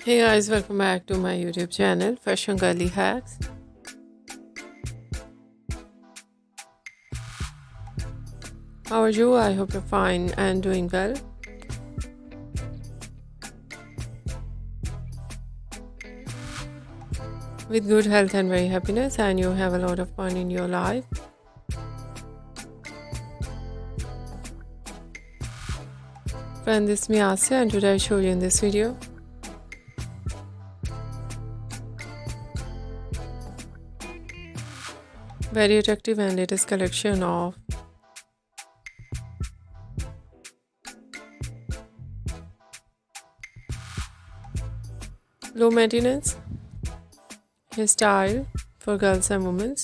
Hey guys, welcome back to my YouTube channel, Fashion Girly Hacks. How are you? I hope you're fine and doing well. With good health and very happiness, and you have a lot of fun in your life. Friend, this is me Asya, and today I show you in this video very attractive and latest collection of low maintenance hairstyle for girls and women.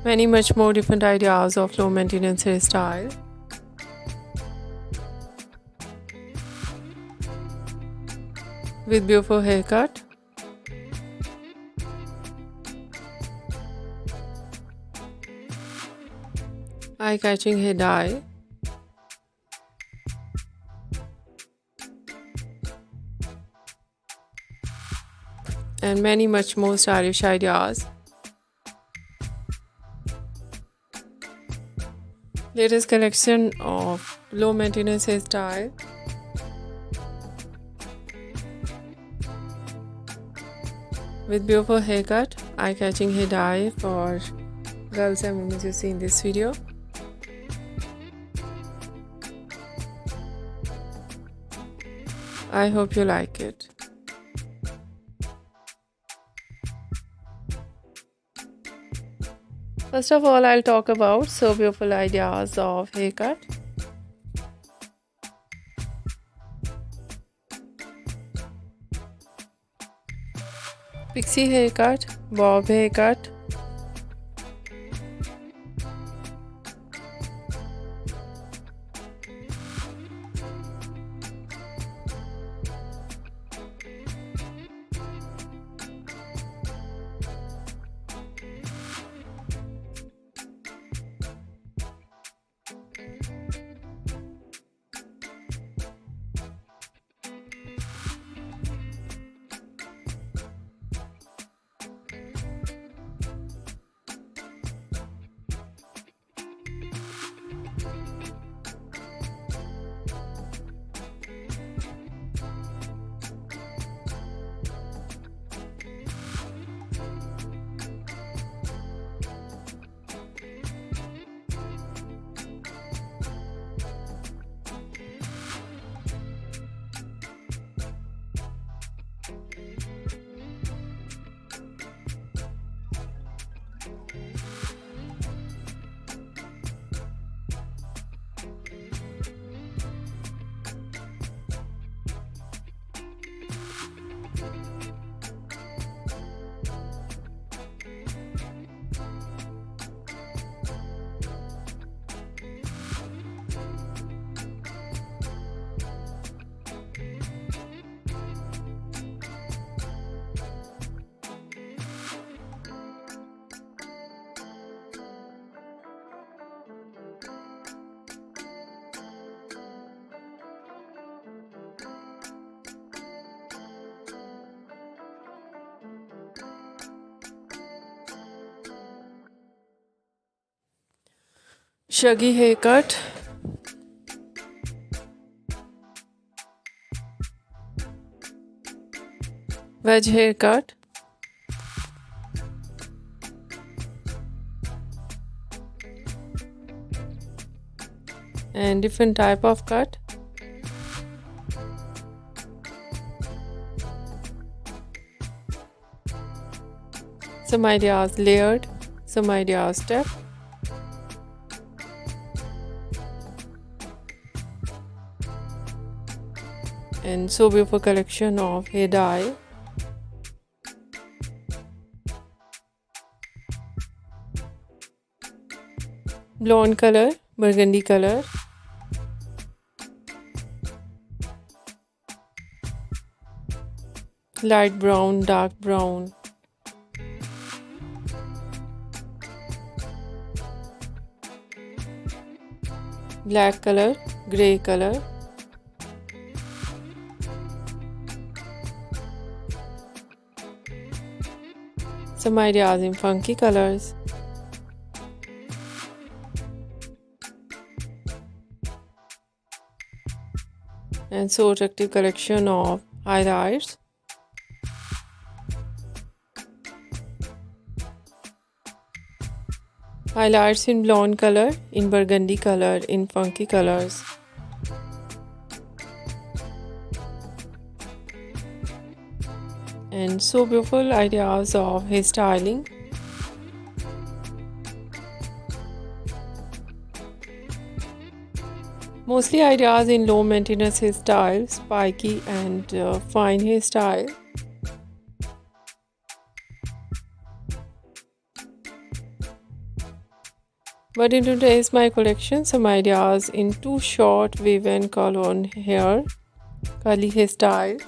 Many much more different ideas of low maintenance hairstyle. With beautiful haircut. Eye-catching hair dye. And many much more stylish ideas. Latest collection of low maintenance hairstyle. With beautiful haircut, eye-catching hair dye for girls and women you see in this video. I hope you like it. First of all, I'll talk about so beautiful ideas of haircut. Pixie haircut, bob haircut, shaggy haircut, wedge haircut, and different type of cut. Some ideas layered, some ideas step. And so beautiful collection of hair dye. Blonde color, burgundy color, light brown, dark brown, black color, grey color. Some ideas in funky colors. And so attractive collection of highlights. Highlights in blonde color, in burgundy color, in funky colors. And so beautiful ideas of hairstyling. Mostly ideas in low maintenance hairstyle, spiky and fine hairstyle. But in today's my collection, some ideas in too short wave and curl on hair, curly hairstyle.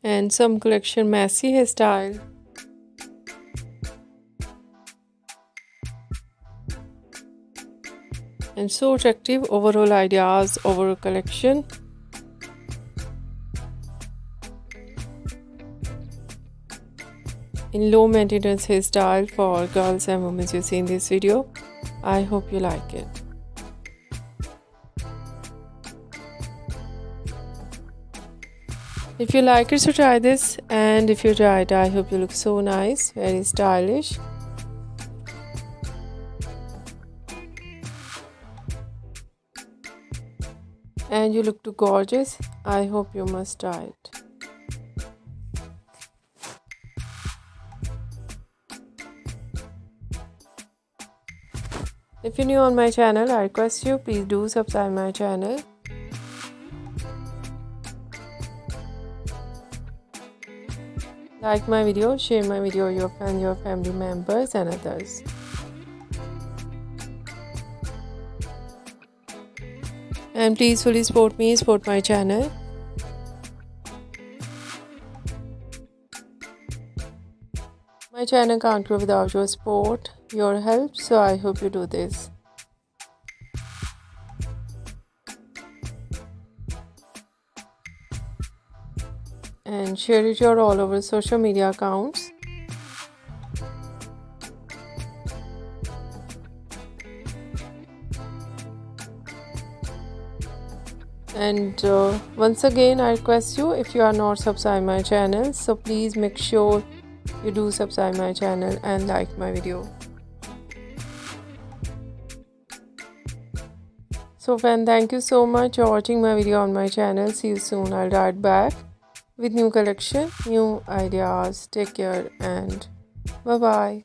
And some collection messy hairstyle. And so attractive overall ideas over collection. In low maintenance hairstyle for girls and women you see in this video. I hope you like it. If you like it, so try this, and if you try it, I hope you look so nice, very stylish. And you look too gorgeous. I hope you must try it. If you're new on my channel, I request you please do subscribe my channel. Like my video, share my video with your friends, your family members and others. And please fully support me, support my channel. My channel can't grow without your support, your help, so I hope you do this. And share it your all over social media accounts. And once again I request you, if you are not subscribed my channel, so please make sure you do subscribe my channel and like my video. So friend, thank you so much for watching my video on my channel. See you soon. I'll write back. with new collection, new ideas. Take care and bye bye.